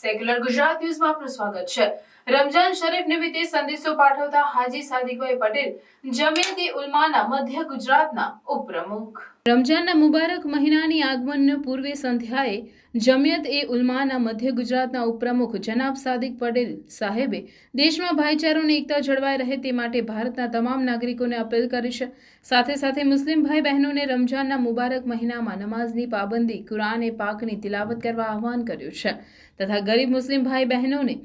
Secular Gujarat ન્યૂઝમાં આપનું સ્વાગત છે। રમજાન શરીફ નિમિત્તે સંદેશો પાઠવતા હાજી સાદિકભાઈ પટેલ, જમિયત ઉલમાના મધ્ય ગુજરાતના ઉપપ્રમુખ। રમજાનના મુબારક મહિનાની આગમન પૂર્વે સંધ્યાએ જમિયત ઉલમાના મધ્ય ગુજરાતના ઉપપ્રમુખ જનાબ સાદિક પટેલ સાહેબે દેશમાં ભાઈચારો અને એકતા જળવાઈ રહે તે માટે ભારતના તમામ નાગરિકોને અપીલ કરી છે। સાથે સાથે મુસ્લિમ ભાઈ બહેનોને રમજાનના મુબારક મહિનામાં નમાઝની પાબંદી, કુરાન પાકની તિલાવત કરવા આહવાન કર્યું છે તથા ગરીબ મુસ્લિમ ભાઈ બહેનોને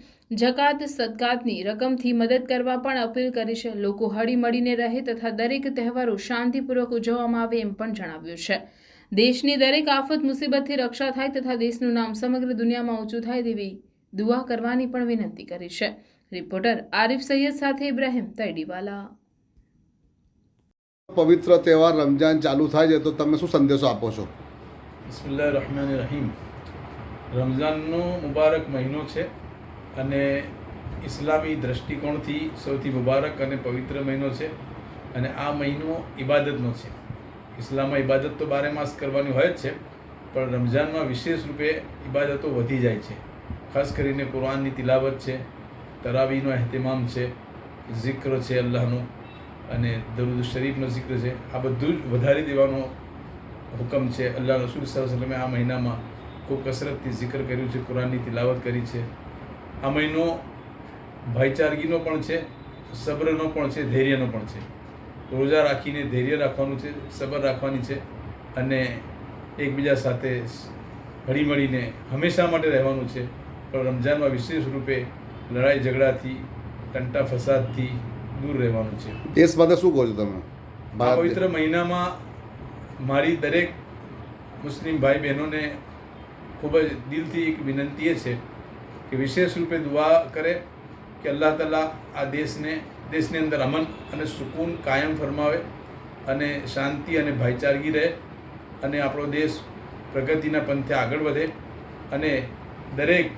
જકાત સદકાતની રકમથી મદદ કરવા પણ અપીલ કરી છે। લોકો હળી મળીને રહે તથા દરેક તહેવારો શાંતિપૂર્વક ઉજવવામાં આવે એમ પણ જણાવ્યું છે। દેશની દરેક આફત મુસીબતથી રક્ષા થાય તથા દેશનું નામ સમગ્ર દુનિયામાં ઊંચું થાય તેવી દુઆ કરવાની પણ વિનંતી કરી છે। રિપોર્ટર આરિફ સૈયદ સાથે ઇબ્રાહિમ તૈડીવાલા। પવિત્ર તહેવાર રમજાન ચાલુ થાય છે તો તમે શું સંદેશો આપો છો? બિસ્મિલ્લાહિર્રહમાનિર્રહીમ। રમઝાનનો મુબારક મહિનો છે અને ઇસ્લામી દૃષ્ટિકોણથી સૌથી મુબારક અને પવિત્ર મહિનો છે અને આ મહિનો ઇબાદતનો છે। ઇસ્લામમાં ઇબાદત તો 12 માસ કરવાની હોય જ છે, પણ રમઝાનમાં વિશેષ રૂપે ઇબાદતો વધી જાય છે। ખાસ કરીને કુરાનની તિલાવત છે, તરાવીનો અહેતમામ છે, zikr છે અલ્લાહનો અને દરૂદ શરીફનો zikr છે। આ બધું જ વધારી દેવાનો હુકમ છે। અલ્લાહ રસૂલ સલ્લલ્લાહુ અલૈહિ વસલ્લમે આ મહિનામાં ખૂબ કસરતથી zikr કર્યું છે, કુરાનની તિલાવત કરી છે। આ મહિનો ભાઈચારગીનો પણ છે, સબ્રનો પણ છે, ધૈર્યનો પણ છે। રોજા રાખીને ધૈર્ય રાખવાનું છે, સબર રાખવાની છે અને એકબીજા સાથે હળી મળીને હંમેશા માટે રહેવાનું છે। પણ રમઝાનમાં વિશેષ રૂપે લડાઈ ઝઘડાથી, ટંટા ફસાદથી દૂર રહેવાનું છે। દેશ માટે શું કહો છો તમે? આ પવિત્ર મહિનામાં મારી દરેક મુસ્લિમ ભાઈ બહેનોને ખૂબ જ દિલથી એક વિનંતી એ છે કે વિશેષ રૂપે દુઆ કરે કે અલ્લાહ તાલા આ દેશની અંદર અમન અને સુકૂન કાયમ ફરમાવે અને શાંતિ અને ભાઈચારગી રહે અને આપણો દેશ પ્રગતિના પંથે આગળ વધે અને દરેક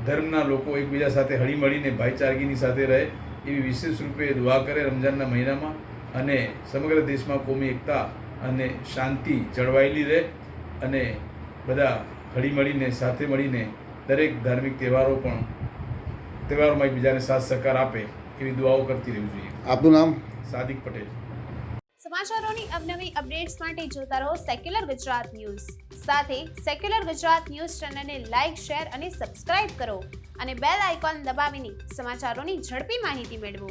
ધર્મના લોકો એકબીજા સાથે હળી મળીને ભાઈચારગીની સાથે રહે એવી વિશેષ રૂપે દુઆ કરે રમઝાનના મહિનામાં અને સમગ્ર દેશમાં કોમી એકતા અને શાંતિ જળવાયેલી રહે અને બધા હળી મળીને સાથે મળીને દરેક ધાર્મિક તહેવારોમાં એકબીજાને સાથ સહકાર આપે એવી દુઆઓ કરતી રહેવી જોઈએ। આપનું નામ? સાદિક પટેલ। સમાચારોની અવનવી અપડેટ્સ માટે જોતા રહો સેક્યુલર ગુજરાત ન્યૂઝ। સાથે સેક્યુલર ગુજરાત ન્યૂઝ ચેનલને લાઇક, શેર અને સબસ્ક્રાઇબ કરો અને બેલ આઇકોન દબાવીને સમાચારોની ઝડપી માહિતી મેળવો।